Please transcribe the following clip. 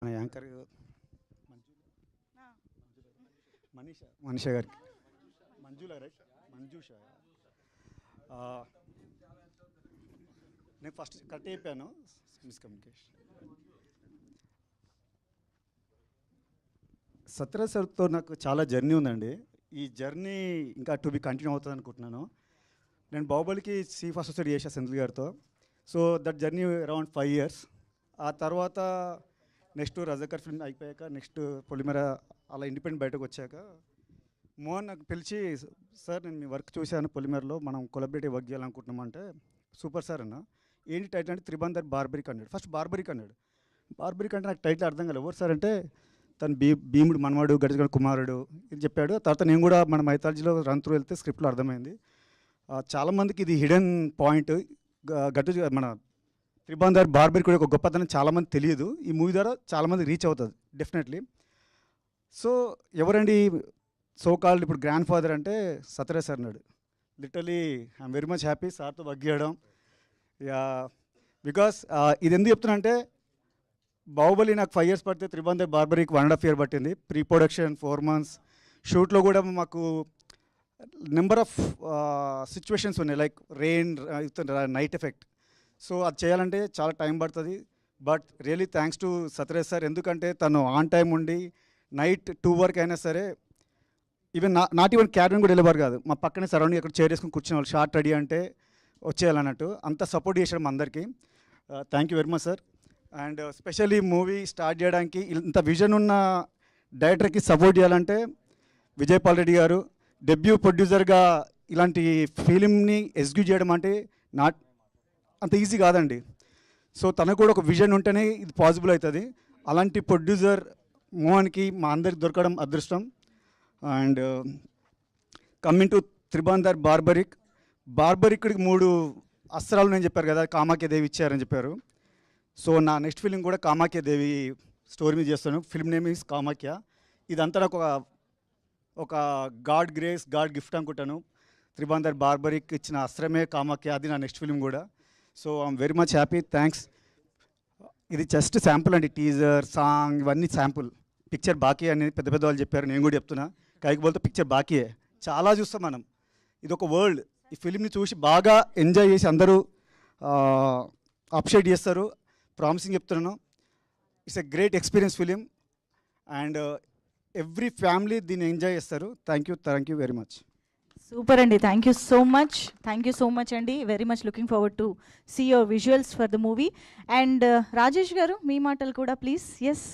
మన యాంకర్ మనీష గారికి మంజుల రైట్ మంజుష. నేను ఫస్ట్ కట్ అయిపోయాను, మిస్కమ్యూనికేషన్. సత్యరాజ్ సార్తో నాకు చాలా జర్నీ ఉందండి. ఈ జర్నీ ఇంకా టు బి కంటిన్యూ అవుతుంది అనుకుంటున్నాను. నేను బాహుబలికి చీఫ్ అసోసియేట్ చేసా సెంథిల్ గారితో. So that journey around 5 years. ఆ తర్వాత నెక్స్ట్ రజాకర్ ఫిల్మ్ అయిపోయాక నెక్స్ట్ పొలిమేర అలా ఇండిపెండెంట్ బయటకు వచ్చాక మోహన్ నాకు పిలిచి, సార్ నేను మీ వర్క్ చూశాను పొలిమేరలో, మనం కొలాబరేటివ్ వర్క్ చేయాలనుకుంటున్నామంటే, సూపర్ సార్ అన్న. ఏంటి టైటిల్ అంటే త్రిబందర్ బార్బరిక్ అన్నాడు. ఫస్ట్ బార్బరిక్ అన్నాడు. బార్బరిక్ అంటే నాకు టైటిల్ అర్థం కాలేదు. ఎవరు సార్ అంటే తను భీముడు మనవాడు గడిగడ కుమారుడు ఇది చెప్పాడు. తర్వాత నేను కూడా మన మైథాలజీలో రన్ త్రూ వెళ్తే స్క్రిప్ట్లో అర్థమైంది. చాలామందికి ఇది హిడెన్ పాయింట్. మన త్రిబందర్ బార్బరిక్ కూడా ఒక గొప్పతనం చాలామంది తెలియదు. ఈ మూవీ ద్వారా చాలామంది రీచ్ అవుతుంది డెఫినెట్లీ. సో ఎవరండి సో కాల్డ్ ఇప్పుడు గ్రాండ్ ఫాదర్ అంటే సత్యరాజ్ సార్ అన్నాడు. Literally I'm very much happy సార్తో వర్క్ చేయడం. బికాస్ ఇది ఎందుకు చెప్తున్నా అంటే, బాహుబలి నాకు 5 years పడితే త్రిబందర్ బార్బరీకి 1.5 year పట్టింది. ప్రీ ప్రొడక్షన్ 4 months, షూట్లో కూడా మాకు నెంబర్ ఆఫ్ సిచ్యువేషన్స్ ఉన్నాయి, like rain, night effect. So అది చేయాలంటే చాలా టైం పడుతుంది. But really thanks to Sathyaraj sir. ఎందుకంటే తను ఆన్ టైం ఉండి నైట్ 2 వరకు అయినా సరే, ఈవెన్ నాట్ ఈవెన్ క్యాబిన్ కూడా వెళ్ళేవారు కాదు. మా పక్కనే సరౌండింగ్ అక్కడ చైర్ వేసుకుని కూర్చునే వాళ్ళు, షార్ట్ రెడీ అంటే వచ్చేయాలన్నట్టు అంత సపోర్ట్ చేసాడు మా అందరికీ. Thank you very much sir. And specially movie start చేయడానికి ఇంత విజన్ ఉన్న డైరెక్టర్కి సపోర్ట్ చేయాలంటే విజయ్ పాల్ రెడ్డి గారు డెబ్యూ ప్రొడ్యూసర్గా ఇలాంటి ఫిలింని ఎగ్జిక్యూట్ చేయడం అంటే నాట్ అంత ఈజీ కాదండి. సో తనకు కూడా ఒక విజన్ ఉంటేనే ఇది పాసిబుల్ అవుతుంది. అలాంటి ప్రొడ్యూసర్ మోహన్కి మా అందరికి దొరకడం అదృష్టం. అండ్ కమింగ్ టు త్రిబందర్ బార్బరిక్కి 3 అస్త్రాలు నేను చెప్పారు కదా, కామాఖ్యదేవి ఇచ్చారని చెప్పారు. సో నా నెక్స్ట్ ఫిలిం కూడా కామాఖ్యదేవి స్టోరీ మీద చేస్తాను. Film name is Kamakhya. ఇదంతా నాకు ఒక గాడ్ గ్రేస్, గాడ్ గిఫ్ట్ అనుకుంటాను. త్రిబందర్ బార్బరిక్ ఇచ్చిన అస్త్రమే కామాఖ్య, అది నా నెక్స్ట్ ఫిలిం కూడా. So I'm very much happy, thanks. ఇది జస్ట్ శాంపుల్ అండి, టీజర్, సాంగ్ ఇవన్నీ శాంపుల్. పిక్చర్ బాకీ అని పెద్ద పెద్ద వాళ్ళు చెప్పారు, నేను కూడా చెప్తున్నా. కైకి పిక్చర్ బాకీయే, చాలా చూస్తాం మనం. ఇది ఒక వరల్డ్. ఈ ఫిలింని చూసి బాగా ఎంజాయ్ చేసి అందరూ అప్రిషియేట్ చేస్తారు. ప్రామిసింగ్ చెప్తున్నాను, it's a great experience film. And every family దీన్ని ఎంజాయ్ చేస్తారు. Thank you very much. Super అండి, థ్యాంక్ యూ సో మచ్ అండి. Very much looking forward to see your visuals for the movie. And Rajesh garu మీ మాటలు కూడా please. Yes.